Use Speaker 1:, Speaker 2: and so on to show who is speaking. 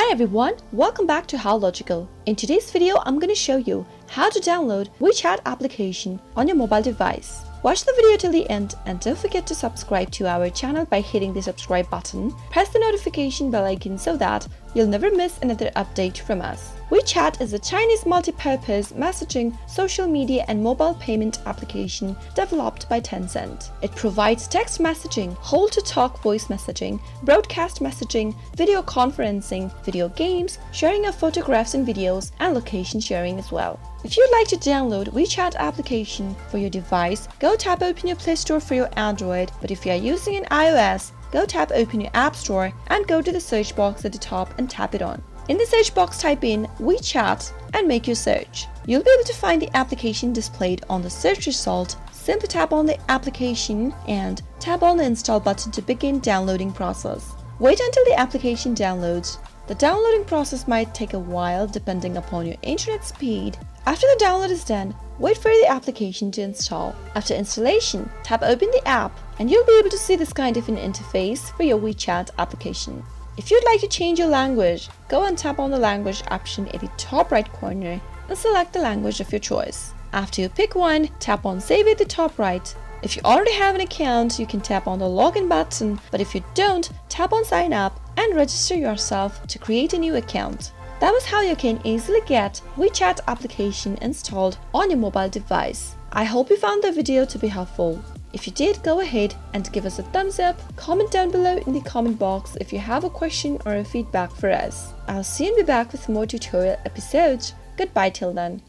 Speaker 1: Hi everyone, welcome back to How Logical. In today's video, I'm going to show you how to download WeChat application on your mobile device. Watch the video till the end and don't forget to subscribe to our channel by hitting the subscribe button. Press the notification bell icon so that you'll never miss another update from us. WeChat is a Chinese multi-purpose messaging, social media and mobile payment application developed by Tencent. It provides text messaging, hold-to-talk voice messaging, broadcast messaging, video conferencing, video games, sharing of photographs and videos, and location sharing as well. If you'd like to download WeChat application for your device, go tap open your Play Store for your Android, but if you are using an iOS, go tap open your App Store and go to the search box at the top and tap it on. In the search box, type in WeChat and make your search. You'll be able to find the application displayed on the search result. Simply tap on the application and tap on the install button to begin downloading process. Wait until the application downloads. The downloading process might take a while depending upon your internet speed. After the download is done, wait for the application to install. After installation, tap open the app and you'll be able to see this kind of an interface for your WeChat application. If you'd like to change your language, go and tap on the language option at the top right corner and select the language of your choice. After you pick one, tap on Save at the top right. If you already have an account, you can tap on the login button, but if you don't, tap on Sign Up and register yourself to create a new account. That was how you can easily get WeChat application installed on your mobile device. I hope you found the video to be helpful. If you did, go ahead and give us a thumbs up, comment down below in the comment box if you have a question or a feedback for us. I'll soon be back with more tutorial episodes. Goodbye till then.